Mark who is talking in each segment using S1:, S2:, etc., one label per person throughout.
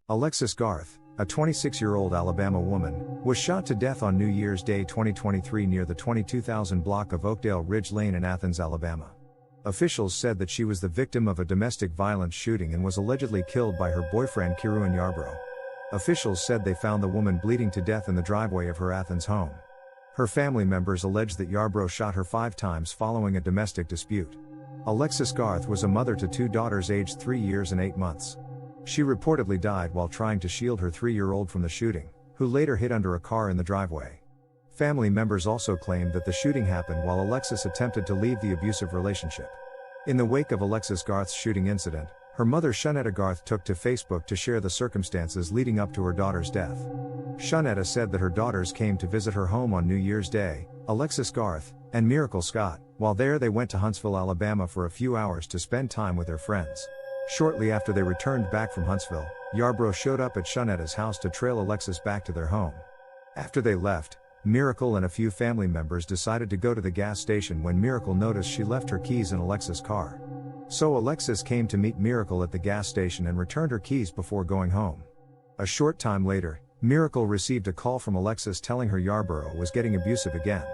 S1: Alexis Garth, a 26-year-old Alabama woman, was shot to death on New Year's Day 2023 near the 22,000 block of Oakdale Ridge Lane in Athens, Alabama. Officials said that she was the victim of a domestic violence shooting and was allegedly killed by her boyfriend Kieran Yarbrough. Officials said they found the woman bleeding to death in the driveway of her Athens home. Her family members alleged that Yarbrough shot her 5 times following a domestic dispute. Alexis Garth was a mother to 2 daughters aged 3 years and 8 months. She reportedly died while trying to shield her 3-year-old from the shooting, who later hid under a car in the driveway. Family members also claimed that the shooting happened while Alexis attempted to leave the abusive relationship. In the wake of Alexis Garth's shooting incident, her mother Shawnetta Garth took to Facebook to share the circumstances leading up to her daughter's death. Shawnetta said that her daughters came to visit her home on New Year's Day, Alexis Garth and Miracle Scott. While there, they went to Huntsville, Alabama for a few hours to spend time with their friends. Shortly after they returned back from Huntsville, Yarbrough showed up at Shawnetta's house to trail Alexis back to their home. After they left, Miracle and a few family members decided to go to the gas station when Miracle noticed she left her keys in Alexis' car. So Alexis came to meet Miracle at the gas station and returned her keys before going home. A short time later, Miracle received a call from Alexis telling her Yarbrough was getting abusive again.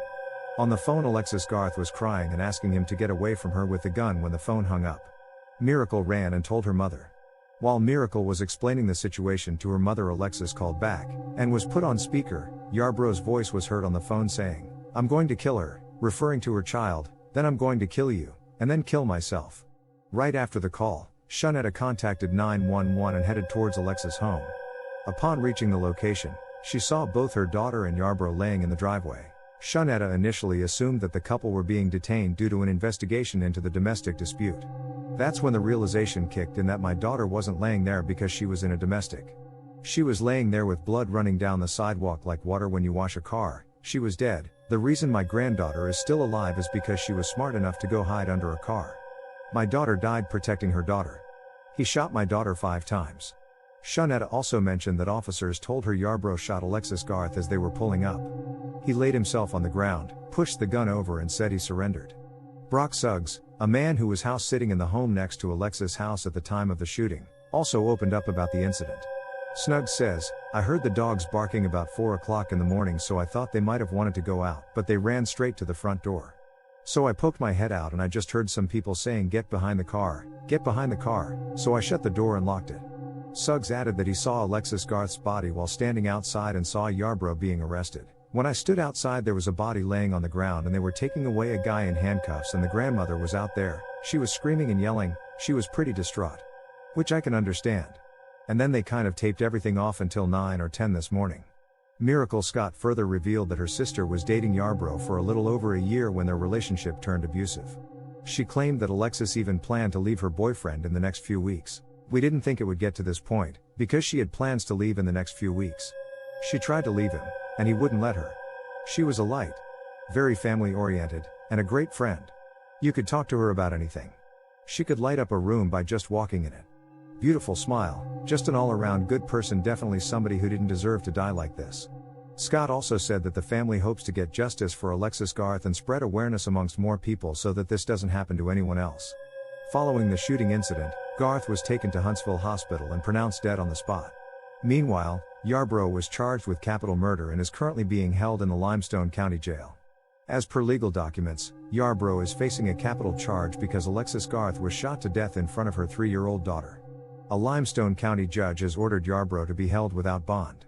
S1: On the phone, Alexis Garth was crying and asking him to get away from her with the gun when the phone hung up. Miracle ran and told her mother. While Miracle was explaining the situation to her mother, Alexis called back and was put on speaker. Yarbrough's voice was heard on the phone saying, "I'm going to kill her," referring to her child, "then I'm going to kill you, and then kill myself." Right after the call, Shawnetta contacted 911 and headed towards Alexis' home. Upon reaching the location, she saw both her daughter and Yarbrough laying in the driveway. Shawnetta initially assumed that the couple were being detained due to an investigation into the domestic dispute. That's when the realization kicked in that my daughter wasn't laying there because she was in a domestic. She was laying there with blood running down the sidewalk like water when you wash a car. She was dead. The reason my granddaughter is still alive is because she was smart enough to go hide under a car. My daughter died protecting her daughter. He shot my daughter 5 times. Shawnetta also mentioned that officers told her Yarbrough shot Alexis Garth as they were pulling up. He laid himself on the ground, pushed the gun over and said he surrendered. Brock Suggs, a man who was house sitting in the home next to Alexis' house at the time of the shooting, also opened up about the incident. Snuggs says, "I heard the dogs barking about 4 o'clock in the morning, so I thought they might have wanted to go out, but they ran straight to the front door. So I poked my head out and I just heard some people saying, 'Get behind the car, get behind the car,' so I shut the door and locked it." Suggs added that he saw Alexis Garth's body while standing outside and saw Yarbrough being arrested. "When I stood outside, there was a body laying on the ground and they were taking away a guy in handcuffs and the grandmother was out there. She was screaming and yelling. She was pretty distraught. Which I can understand. And then they kind of taped everything off until 9 or 10 this morning." Miracle Scott further revealed that her sister was dating Yarbrough for a little over a year when their relationship turned abusive. She claimed that Alexis even planned to leave her boyfriend in the next few weeks. "We didn't think it would get to this point, because she had plans to leave in the next few weeks. She tried to leave him, and he wouldn't let her. She was a light, very family-oriented, and a great friend. You could talk to her about anything. She could light up a room by just walking in it. Beautiful smile, just an all-around good person, definitely somebody who didn't deserve to die like this." Scott also said that the family hopes to get justice for Alexis Garth and spread awareness amongst more people so that this doesn't happen to anyone else. Following the shooting incident, Garth was taken to Huntsville Hospital and pronounced dead on the spot. Meanwhile, Yarbrough was charged with capital murder and is currently being held in the Limestone County Jail. As per legal documents, Yarbrough is facing a capital charge because Alexis Garth was shot to death in front of her 3-year-old daughter. A Limestone County judge has ordered Yarbrough to be held without bond.